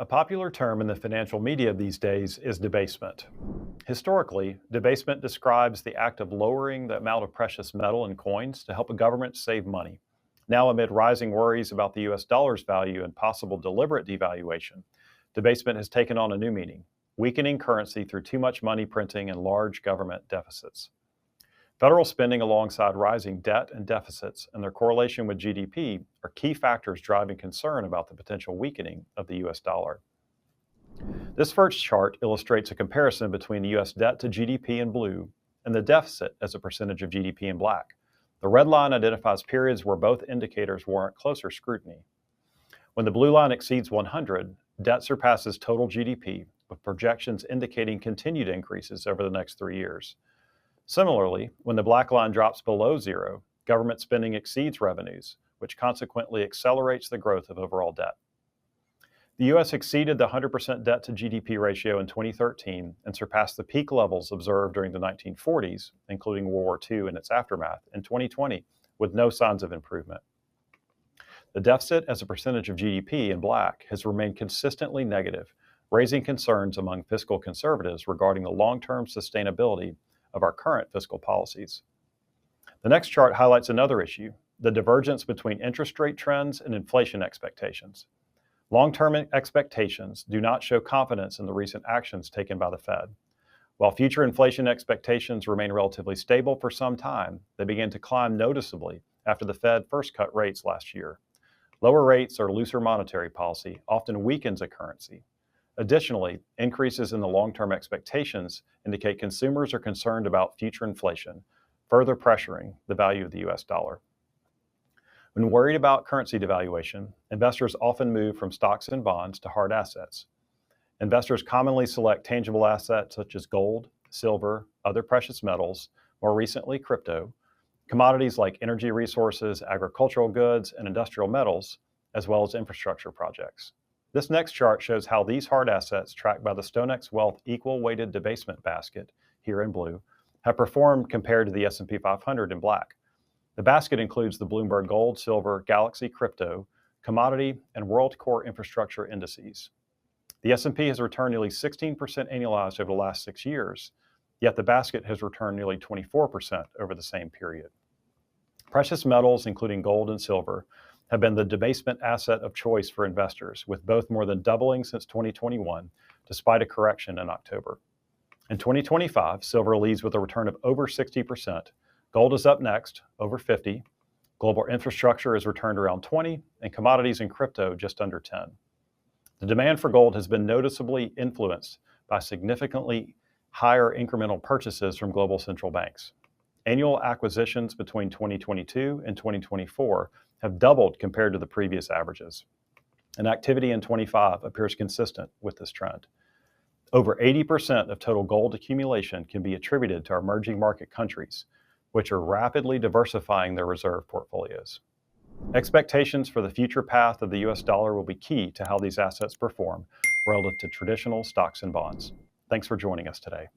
A popular term in the financial media these days is debasement. Historically, debasement describes the act of lowering the amount of precious metal and coins to help a government save money. Now, amid rising worries about the US dollar's value and possible deliberate devaluation, debasement has taken on a new meaning: weakening currency through too much money printing and large government deficits. Federal spending alongside rising debt and deficits and their correlation with GDP are key factors driving concern about the potential weakening of the US dollar. This first chart illustrates a comparison between the US debt to GDP in blue and the deficit as a percentage of GDP in black. The red line identifies periods where both indicators warrant closer scrutiny. When the blue line exceeds 100, debt surpasses total GDP, with projections indicating continued increases over the next 3 years. Similarly, when the black line drops below zero, government spending exceeds revenues, which consequently accelerates the growth of overall debt. The U.S. exceeded the 100% debt to GDP ratio in 2013 and surpassed the peak levels observed during the 1940s, including World War II and its aftermath, in 2020, with no signs of improvement. The deficit as a percentage of GDP in black has remained consistently negative, raising concerns among fiscal conservatives regarding the long-term sustainability of our current fiscal policies. The next chart highlights another issue: the divergence between interest rate trends and inflation expectations. Long-term expectations do not show confidence in the recent actions taken by the Fed. While future inflation expectations remain relatively stable for some time, they began to climb noticeably after the Fed first cut rates last year. Lower rates or looser monetary policy often weakens a currency. Additionally, increases in the long-term expectations indicate consumers are concerned about future inflation, further pressuring the value of the US dollar. When worried about currency devaluation, investors often move from stocks and bonds to hard assets. Investors commonly select tangible assets such as gold, silver, other precious metals, more recently crypto, commodities like energy resources, agricultural goods, and industrial metals, as well as infrastructure projects. This next chart shows how these hard assets, tracked by the StoneX Wealth Equal Weighted Debasement basket, here in blue, have performed compared to the S&P 500 in black. The basket includes the Bloomberg Gold, Silver, Galaxy Crypto, Commodity, and World Core Infrastructure indices. The S&P has returned nearly 16% annualized over the last 6 years, yet the basket has returned nearly 24% over the same period. Precious metals, including gold and silver, have been the debasement asset of choice for investors, with both more than doubling since 2021, despite a correction in October. In 2025, silver leads with a return of over 60%. Gold is up next, over 50. Global infrastructure has returned around 20, and commodities and crypto just under 10. The demand for gold has been noticeably influenced by significantly higher incremental purchases from global central banks. Annual acquisitions between 2022 and 2024 have doubled compared to the previous averages, and activity in 25 appears consistent with this trend. Over 80% of total gold accumulation can be attributed to our emerging market countries, which are rapidly diversifying their reserve portfolios. Expectations for the future path of the US dollar will be key to how these assets perform relative to traditional stocks and bonds. Thanks for joining us today.